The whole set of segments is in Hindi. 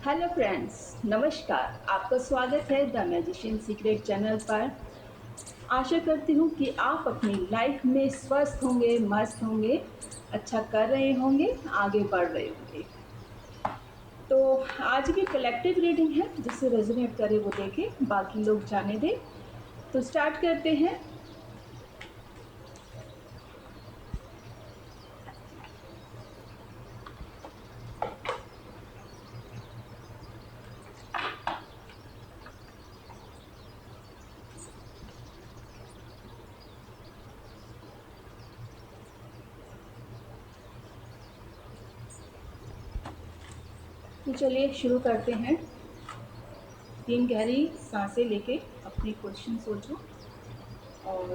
हेलो फ्रेंड्स, नमस्कार। आपका स्वागत है द मैजिशियन सीक्रेट चैनल पर। आशा करती हूँ कि आप अपनी लाइफ में स्वस्थ होंगे, मस्त होंगे, अच्छा कर रहे होंगे, आगे बढ़ रहे होंगे। तो आज की कलेक्टिव रीडिंग है, जिससे रेजोनेट करे वो देखे, बाकी लोग जाने दें। तो स्टार्ट करते हैं। तो चलिए शुरू करते हैं। 3 गहरी सांसें लेके अपने क्वेश्चन सोचो और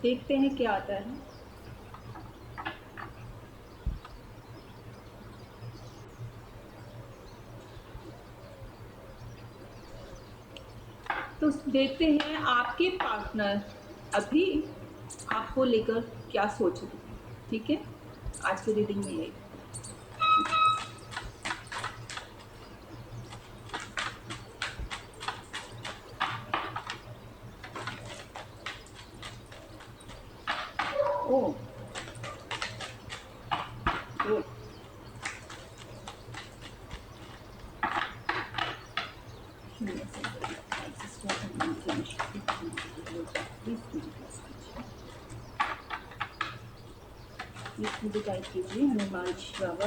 देखते हैं क्या आता है। तो देखते हैं आपके पार्टनर अभी आपको लेकर क्या सोच रहे हैं। ठीक है, आज की रीडिंग में यही। ओ गुड। प्लीज मुझे गाइड कीजिए। हनुमान जी बाबा,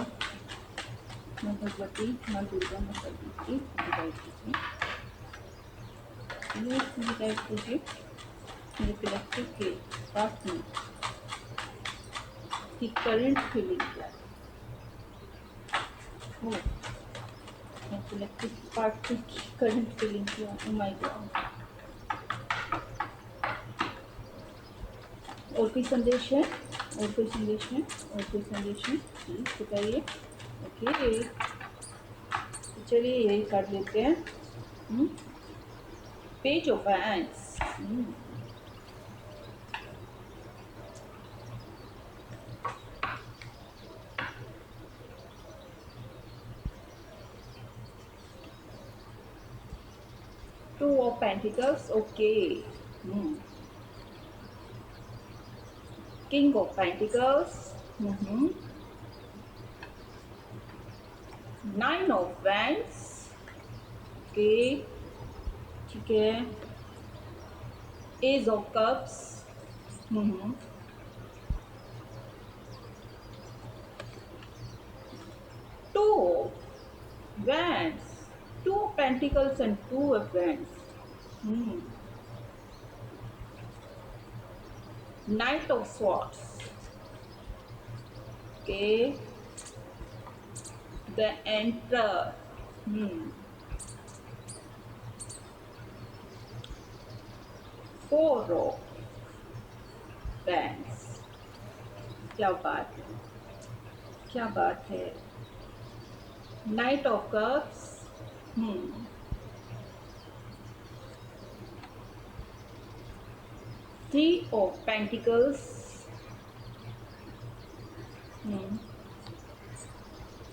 माँ भगवती, माँ दुर्गा, माँ सरस्वती, मुझे गाइड कीजिए। प्लीज मुझे गाइड कीजिए। मेरे कलेक्टिव के पास में की करंट फीलिंग क्या है। ओ, मेरे कलेक्टिव पार्ट की करंट फीलिंग क्या है। Oh my God. और कोई संदेश है? और कोई संदेश है? और कोई संदेश है? प्लीज बताइए। ओके, तो चलिए यही कर लेते हैं। Page of hands. Two of pentacles. Okay. King of pentacles. 9 of wands. Okay, ठीक है। Ace of cups. Two wands. Two pentacles and 2 of Wands. Knight of Swords. Okay, the Emperor. 4 of Wands. क्या बात है, क्या बात है। Knight of Cups. 3 of Pentacles.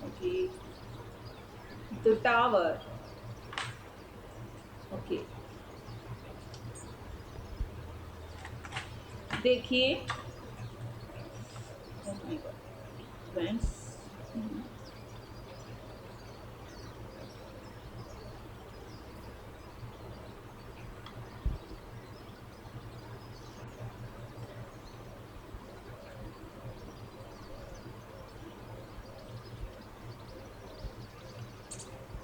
Okay, the Tower. Okay, देखिए। oh my God, friends,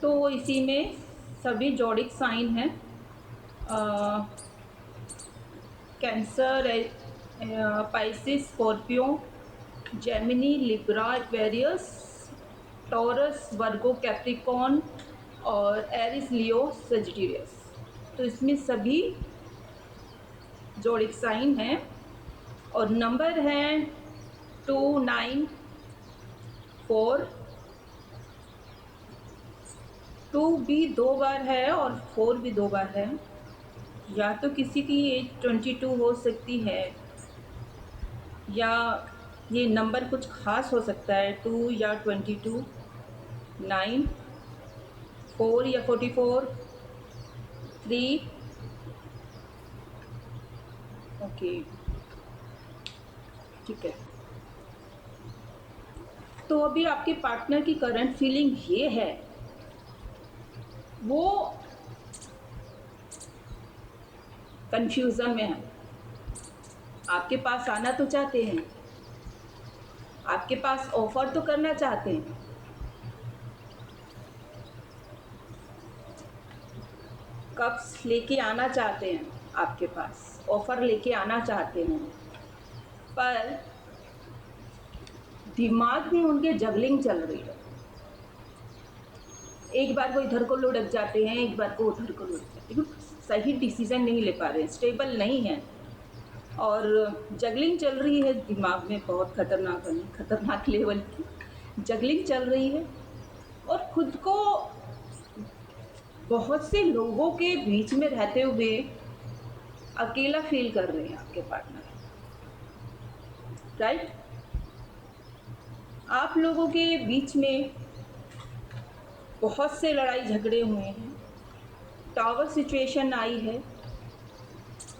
तो इसी में सभी जोडिक साइन हैं। Cancer, Pisces, Scorpio, Gemini, Libra, Aquarius, Taurus, Virgo, Capricorn और एरिस, लियो, सेजिटेरियस। तो इसमें सभी जोडिक साइन हैं और नंबर हैं 2, 9, 4। 2 भी 2 बार है और 4 भी 2 बार है। या तो किसी की एज 22 हो सकती है, या ये नंबर कुछ खास हो सकता है, 2 या 22, 9, 4 या 44, 3। ओके, ठीक है। तो अभी आपके पार्टनर की करंट फीलिंग ये है, वो कंफ्यूजन में है। आपके पास आना तो चाहते हैं, आपके पास ऑफर तो करना चाहते हैं, कप्स लेके आना चाहते हैं, आपके पास ऑफर लेके आना चाहते हैं, पर दिमाग में उनके जगलिंग चल रही है। एक बार वो इधर को लुढ़क जाते हैं, एक बार को उधर को लुढ़क जाते हैं, सही डिसीजन नहीं ले पा रहे हैं, स्टेबल नहीं है, और जगलिंग चल रही है दिमाग में, बहुत खतरनाक लेवल की जगलिंग चल रही है। और खुद को बहुत से लोगों के बीच में रहते हुए अकेला फील कर रहे हैं आपके पार्टनर, राइट? आप लोगों के बीच में बहुत से लड़ाई झगड़े हुए हैं, टावर सिचुएशन आई है,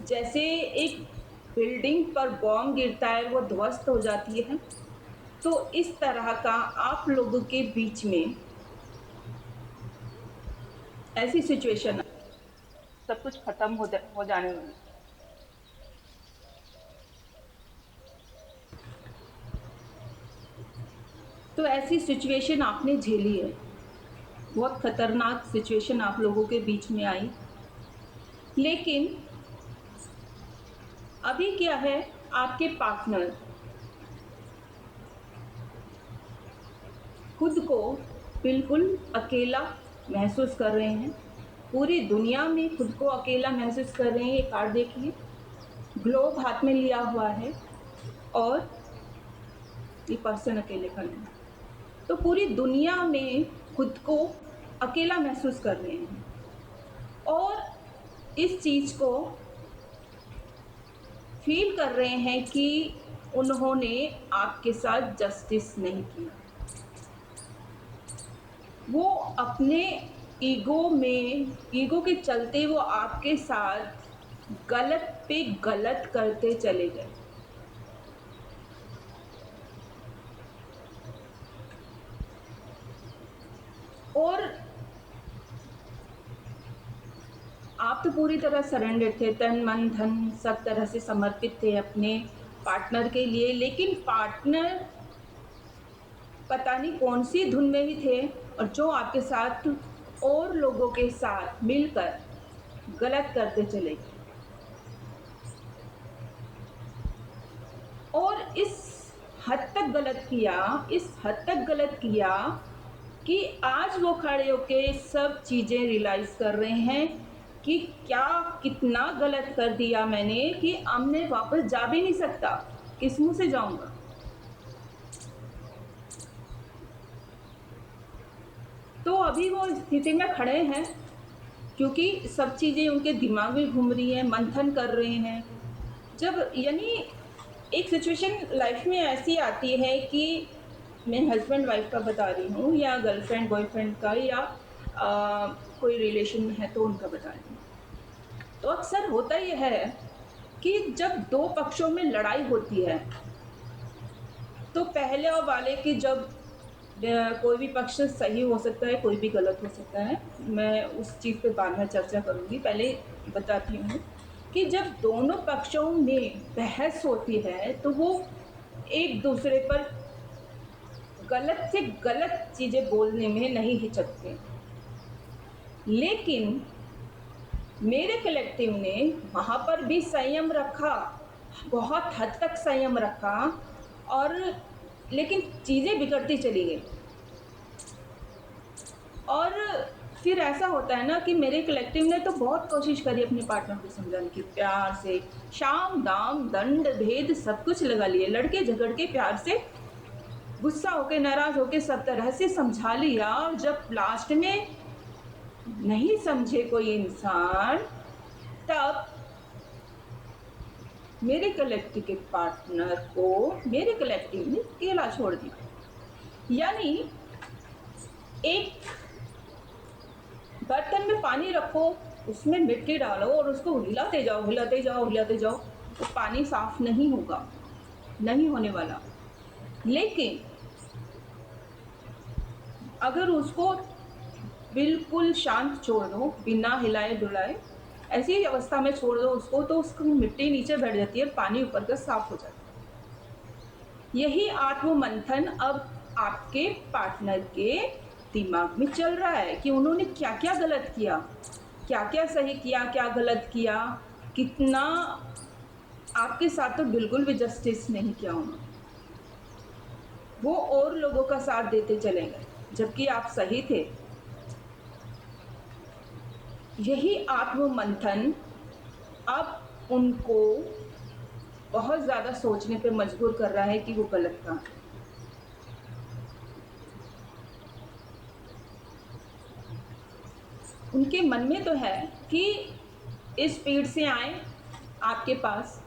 जैसे एक बिल्डिंग पर बॉम्ब गिरता है, वो ध्वस्त हो जाती है, तो इस तरह का आप लोगों के बीच में ऐसी सिचुएशन, सब कुछ खत्म हो जाने वाला। तो ऐसी सिचुएशन आपने झेली है, बहुत खतरनाक सिचुएशन आप लोगों के बीच में आई, लेकिन अभी क्या है, आपके पार्टनर खुद को बिल्कुल अकेला महसूस कर रहे हैं, पूरी दुनिया में खुद को अकेला महसूस कर रहे हैं। ये कार्ड देखिए, ग्लोब हाथ में लिया हुआ है और ये पर्सन अकेले खड़े हैं, तो पूरी दुनिया में खुद को अकेला महसूस कर रहे हैं, और इस चीज़ को फील कर रहे हैं कि उन्होंने आपके साथ जस्टिस नहीं किया। वो अपने ईगो के चलते वो आपके साथ गलत पे गलत करते चले गए। और आप तो पूरी तरह सरेंडर थे, तन मन धन सब तरह से समर्पित थे अपने पार्टनर के लिए, लेकिन पार्टनर पता नहीं कौन सी धुन में ही थे, और जो आपके साथ और लोगों के साथ मिलकर गलत करते चले गए। और इस हद तक गलत किया कि आज वो खड़े होके सब चीज़ें रियलाइज़ कर रहे हैं कि क्या कितना गलत कर दिया मैंने, कि अब मैं वापस जा भी नहीं सकता, किस मुँह से जाऊँगा। तो अभी वो स्थिति में खड़े हैं, क्योंकि सब चीज़ें उनके दिमाग में घूम रही हैं, मंथन कर रहे हैं। जब यानी एक सिचुएशन लाइफ में ऐसी आती है कि मैं हस्बैंड वाइफ का बता रही हूँ, या गर्लफ्रेंड बॉयफ्रेंड का, या कोई रिलेशन में है तो उनका बता रही हूँ। तो अक्सर होता यह है कि जब दो पक्षों में लड़ाई होती है, तो पहले वाले की जब कोई भी पक्ष सही हो सकता है, कोई भी गलत हो सकता है, मैं उस चीज़ पे बाद में चर्चा करूँगी, पहले बताती हूँ कि जब दोनों पक्षों में बहस होती है तो वो एक दूसरे पर गलत से गलत चीज़ें बोलने में नहीं हिचकते, लेकिन मेरे कलेक्टिव ने वहाँ पर भी संयम रखा, बहुत हद तक संयम रखा, और लेकिन चीज़ें बिगड़ती चली गई। और फिर ऐसा होता है ना कि मेरे कलेक्टिव ने तो बहुत कोशिश करी अपने पार्टनर को समझाने की, प्यार से शाम दाम दंड भेद सब कुछ लगा लिए, लड़के झगड़ के प्यार से गुस्सा होके नाराज़ होके सब तरह से समझा लिया, और जब लास्ट में नहीं समझे कोई इंसान, तब मेरे कलेक्टिव के पार्टनर को मेरे कलेक्टिव ने अकेला छोड़ दिया। यानी एक बर्तन में पानी रखो, उसमें मिट्टी डालो और उसको हिलाते जाओ हिलाते जाओ हिलाते जाओ, तो पानी साफ नहीं होगा, नहीं होने वाला। लेकिन अगर उसको बिल्कुल शांत छोड़ दो, बिना हिलाए डुलाए, ऐसी ही अवस्था में छोड़ दो उसको, तो उसकी मिट्टी नीचे बैठ जाती है, पानी ऊपर का साफ हो जाता है। यही आत्म मंथन अब आपके पार्टनर के दिमाग में चल रहा है कि उन्होंने क्या क्या गलत किया, क्या क्या सही किया, क्या गलत किया, कितना आपके साथ तो बिल्कुल भी जस्टिस नहीं किया उन्होंने। वो और लोगों का साथ देते चले गए जबकि आप सही थे। यही आत्म मंथन अब उनको बहुत ज़्यादा सोचने पे मजबूर कर रहा है कि वो गलत कहाँ है। उनके मन में तो है कि इस स्पीड से आए आपके पास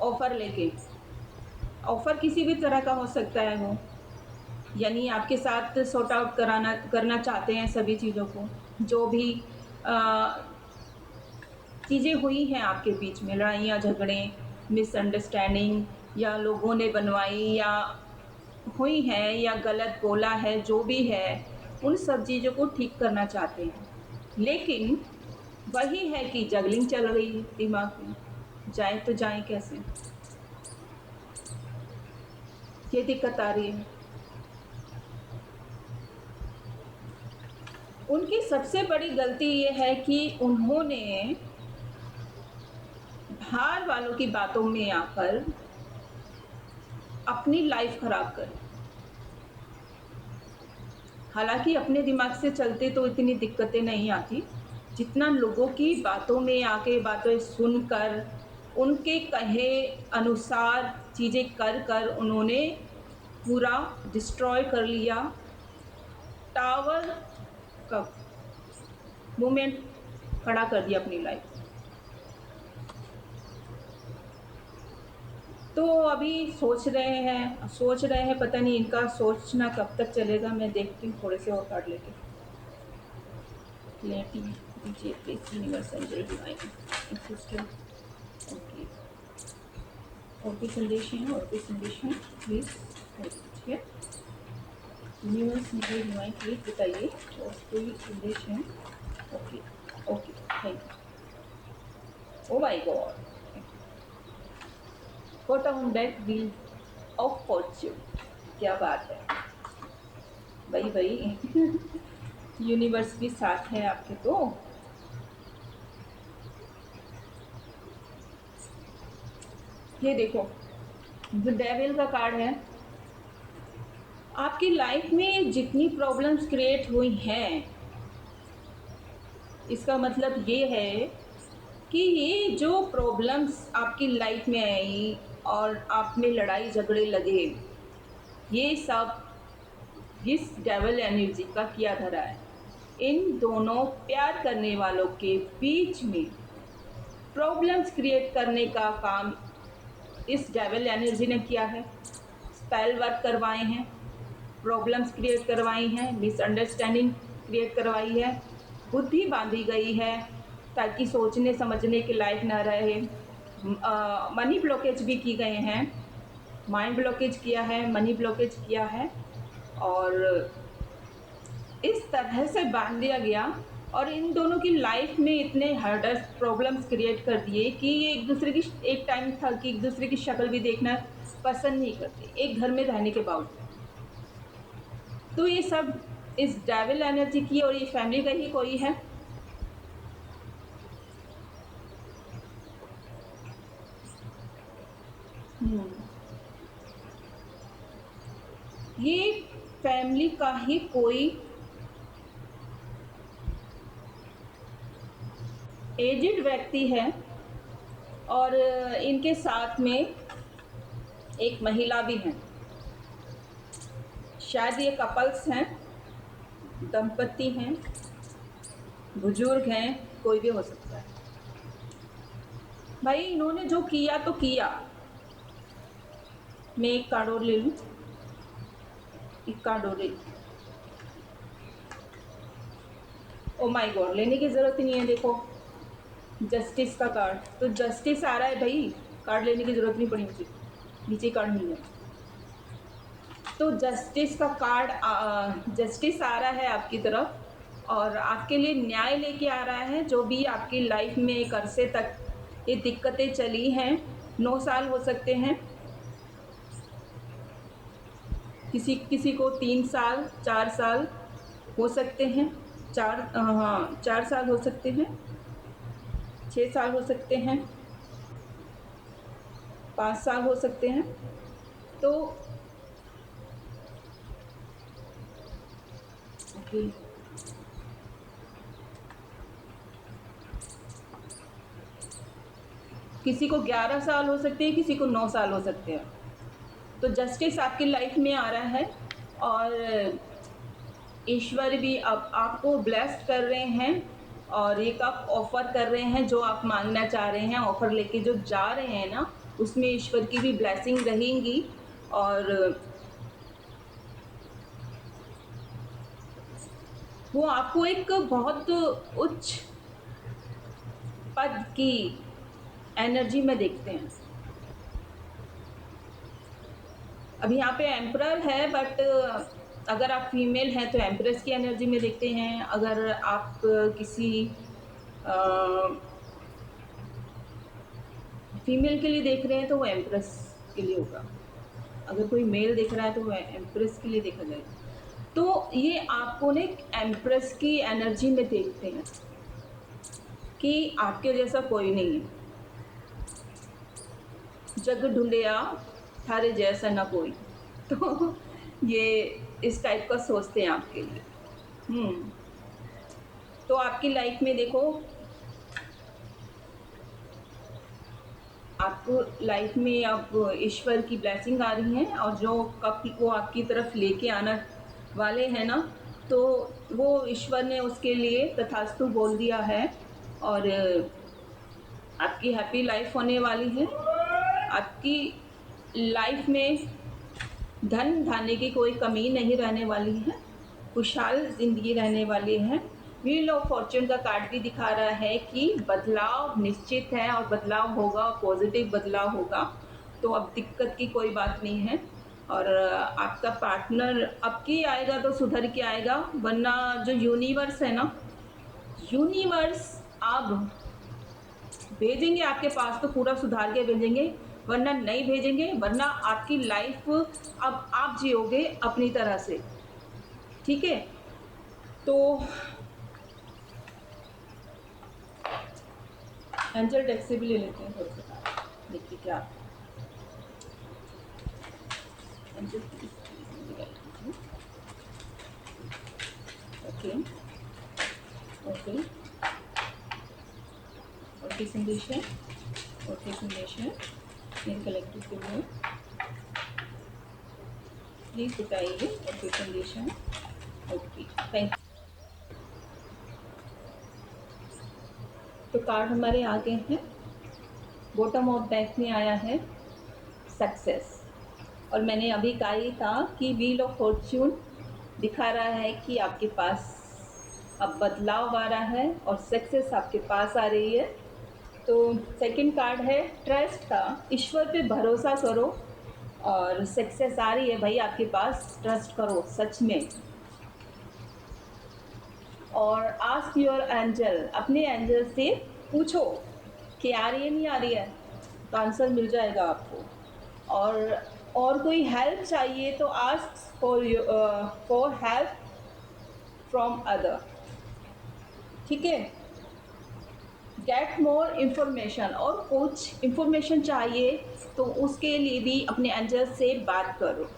ऑफ़र लेके। ऑफ़र किसी भी तरह का हो सकता है वो, यानी आपके साथ सॉर्ट आउट करना चाहते हैं सभी चीज़ों को, जो भी चीज़ें हुई हैं आपके बीच में, लड़ाइयाँ झगड़े, मिसअंडरस्टैंडिंग, या लोगों ने बनवाई या हुई हैं या गलत बोला है, जो भी है, उन सब चीज़ों को ठीक करना चाहते हैं। लेकिन वही है कि जगलिंग चल रही है दिमाग में, जाए तो जाए कैसे, ये दिक्कत आ रही है। उनकी सबसे बड़ी गलती ये है कि उन्होंने बाहर वालों की बातों में आकर अपनी लाइफ खराब करी। हालांकि अपने दिमाग से चलते तो इतनी दिक्कतें नहीं आती, जितना लोगों की बातों में आके बातें सुनकर उनके कहे अनुसार चीज़ें कर कर उन्होंने पूरा डिस्ट्रॉय कर लिया। टावर का मोमेंट खड़ा कर दिया अपनी लाइफ। तो अभी सोच रहे हैं, पता नहीं इनका सोचना कब तक चलेगा। मैं देखती हूँ थोड़े से और कार्ड लेके। लेटी दीजिए प्लीज यूनिवर्सल जय डिवाइन सिस्टर। ओके, और भी संदेश हैं, और भी संदेश हैं, प्लीज दीजिए। यूनिवर्स मुझे डिवाइन प्लीज बताइए और कोई संदेश हैं। Okay okay, thank you. Oh my God, got on that wheel of Fortune. क्या बात है भाई भाई यूनिवर्स भी साथ है आपके। तो ये देखो, द डेविल का कार्ड है। आपकी लाइफ में जितनी प्रॉब्लम्स क्रिएट हुई हैं, इसका मतलब ये है कि ये जो प्रॉब्लम्स आपकी लाइफ में आई और आप में लड़ाई झगड़े लगे, ये सब इस डेविल एनर्जी का किया धरा है। इन दोनों प्यार करने वालों के बीच में प्रॉब्लम्स क्रिएट करने का काम इस डेविल एनर्जी ने किया है। स्पेल वर्क करवाए हैं, प्रॉब्लम्स क्रिएट करवाई हैं, मिसअंडरस्टैंडिंग क्रिएट करवाई है, बुद्धि बांधी गई है ताकि सोचने समझने के लायक ना रहे। मनी ब्लॉकेज भी की गए हैं, माइंड ब्लॉकेज किया है, मनी ब्लॉकेज किया है, और इस तरह से बांध दिया गया। और इन दोनों की लाइफ में इतने हार्डर प्रॉब्लम्स क्रिएट कर दिए कि ये एक दूसरे की, एक टाइम था कि एक दूसरे की शक्ल भी देखना पसंद नहीं करते एक घर में रहने के बावजूद। तो ये सब इस डेविल एनर्जी की, और ये फैमिली का ही कोई है। ये फैमिली का ही कोई एजेड व्यक्ति है, और इनके साथ में एक महिला भी है। शायद ये कपल्स हैं, दंपति हैं, बुजुर्ग हैं, कोई भी हो सकता है। भाई इन्होंने जो किया तो किया। मैं एक कार्ड और ले लूँ, एक कार्ड और ले। ओ माय गॉड, लेने की ज़रूरत ही नहीं है। देखो जस्टिस का कार्ड, तो जस्टिस आ रहा है भाई, कार्ड लेने की ज़रूरत नहीं पड़ी मुझे, नीचे कार्ड मिल गया। तो जस्टिस का कार्ड, जस्टिस आ रहा है आपकी तरफ और आपके लिए न्याय लेके आ रहा है। जो भी आपकी लाइफ में एक अरसे तक ये दिक्कतें चली हैं, 9 साल हो सकते हैं, किसी किसी को 3 साल, 4 साल हो सकते हैं, हाँ 4 साल हो सकते हैं, 6 साल हो सकते हैं, 5 साल हो सकते हैं। तो ओके, किसी को 11 साल हो सकते हैं, किसी को 9 साल हो सकते हैं। तो जस्टिस आपकी लाइफ में आ रहा है और ईश्वर भी अब आपको ब्लेस्ड कर रहे हैं और एक आप ऑफ़र कर रहे हैं जो आप मांगना चाह रहे हैं, ऑफ़र लेके जो जा रहे हैं ना, उसमें ईश्वर की भी ब्लेसिंग रहेंगी। और वो आपको एक बहुत उच्च पद की एनर्जी में देखते हैं। अब यहाँ पे एम्परर है, बट अगर आप फीमेल हैं तो एम्प्रेस की एनर्जी में देखते हैं। अगर आप किसी फीमेल के लिए देख रहे हैं तो वो एम्प्रेस के लिए होगा। अगर कोई मेल देख रहा है तो वो एम्प्रेस के लिए देखा जाएगा। तो ये आपको ना एक एम्प्रेस की एनर्जी में देखते हैं कि आपके जैसा कोई नहीं है, जग ढूंढिया थारे जैसा ना कोई। तो ये इस टाइप का सोचते हैं आपके लिए। तो आपकी लाइफ में देखो, आपको लाइफ में अब ईश्वर की ब्लेसिंग आ रही है और जो कप वो आपकी तरफ लेके आना वाले हैं ना, तो वो ईश्वर ने उसके लिए तथास्तु बोल दिया है। और आपकी हैप्पी लाइफ होने वाली है। आपकी लाइफ में धन धान्य की कोई कमी नहीं रहने वाली है, खुशहाल ज़िंदगी रहने वाली है। व्हील ऑफ फॉर्च्यून का कार्ड भी दिखा रहा है कि बदलाव निश्चित है और बदलाव होगा, पॉजिटिव बदलाव होगा। तो अब दिक्कत की कोई बात नहीं है। और आपका पार्टनर अब की आएगा तो सुधर के आएगा, वरना जो यूनिवर्स है ना, यूनिवर्स अब भेजेंगे आपके पास तो पूरा सुधार के भेजेंगे, वरना नहीं भेजेंगे, वरना आपकी लाइफ अब आप जियोगे अपनी तरह से। ठीक है, तो एंजल डेक से भी ले लेते हैं थोड़ा सा, देखिए क्या एंजल। ओके ओके ओके संदेश है, ओके संदेश है, मेरे कलेक्टिव के लिए प्लीज़ बताइए। ओके संदेश है, ओके थैंक यू। तो कार्ड हमारे आ गए हैं। बॉटम ऑफ डेक में आया है सक्सेस। और मैंने अभी कहा ही था कि व्हील ऑफ फॉर्च्यून दिखा रहा है कि आपके पास अब बदलाव आ रहा है और सक्सेस आपके पास आ रही है। तो सेकंड कार्ड है ट्रस्ट का, ईश्वर पे भरोसा करो और सक्सेस आ रही है भाई आपके पास, ट्रस्ट करो सच में। और आस्क योर एंजल, अपने एंजल से पूछो कि आ रही है नहीं आ रही है, तो आंसर मिल जाएगा आपको। और कोई हेल्प चाहिए तो ask for help from other. ठीक है, गेट मोर इन्फॉर्मेशन, और कुछ इन्फॉर्मेशन चाहिए तो उसके लिए भी अपने एंजल से बात करो।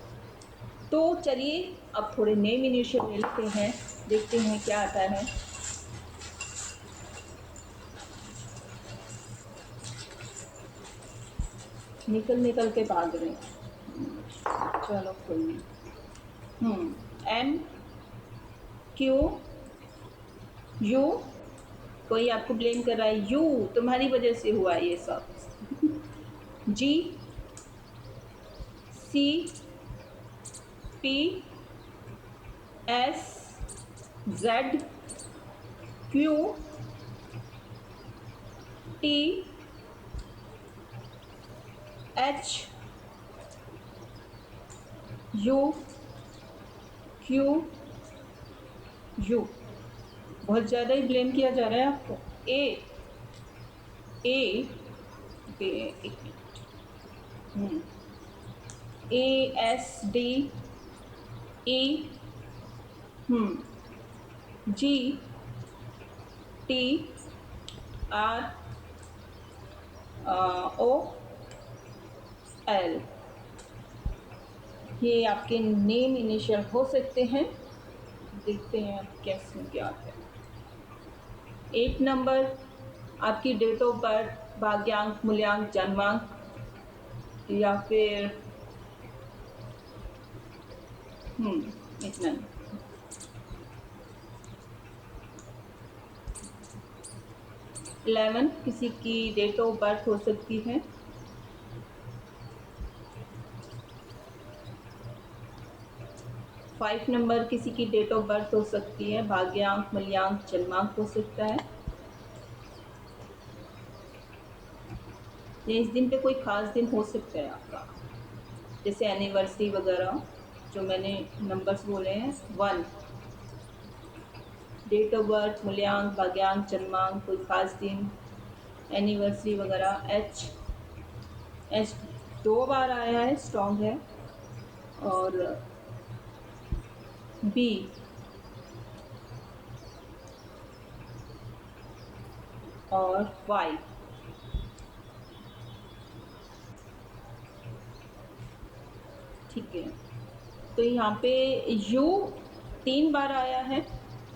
तो चलिए अब थोड़े नेम इनिशियल ले लेते हैं, देखते हैं क्या आता है। निकल के भाग रहे हैं, चलो कोई नहीं। M Q U कोई आपको ब्लेम कर रहा है, यू तुम्हारी वजह से हुआ ये सब। G, C, P, S, Z, Q, T, H, U, Q, U. बहुत ज़्यादा ही ब्लेम किया जा रहा है आपको। ए, ए, एक minute, A, S, D, E, G, T, R, O, L. ये आपके नेम इनिशियल हो सकते हैं। देखते हैं आप कैसे क्या है। 8 नंबर आपकी डेट ऑफ बर्थ, भाग्यांक, मूल्यांक, जन्मांक, या फिर इतना ही। 11 किसी की डेट ऑफ बर्थ हो सकती है। 5 नंबर किसी की डेट ऑफ बर्थ हो सकती है, भाग्यांक, मूल्यांक, जन्मांक हो सकता है। या इस दिन पे कोई खास दिन हो सकता है आपका, जैसे एनिवर्सरी वगैरह, जो मैंने नंबर्स बोले हैं। 1 डेट ऑफ बर्थ, मूल्यांक, भाग्यांक, जन्मांक, कोई खास दिन, एनिवर्सरी वगैरह। एच, एच 2 बार आया है, स्ट्रॉन्ग है। और बी, और वाई। ठीक है, तो यहाँ पे यू 3 बार आया है,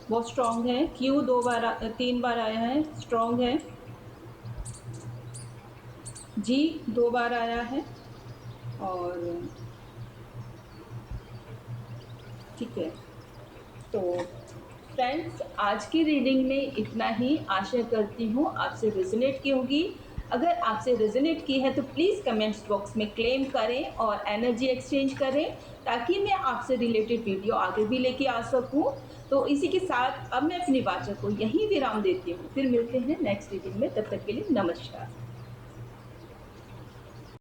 बहुत स्ट्रॉन्ग है। क्यू 3 बार आया है, स्ट्रॉन्ग है। जी 2 बार आया है। और ठीक है, तो फ्रेंड्स आज की रीडिंग में इतना ही। आशा करती हूँ आपसे रेजोनेट की होगी। अगर आपसे रेजोनेट की है तो प्लीज़ कमेंट्स बॉक्स में क्लेम करें और एनर्जी एक्सचेंज करें, ताकि मैं आपसे रिलेटेड वीडियो आगे भी लेके आ सकूं। तो इसी के साथ अब मैं अपनी वाचा को यहीं विराम देती हूँ। फिर मिलते हैं नेक्स्ट रीडिंग में, तब तक के लिए नमस्कार।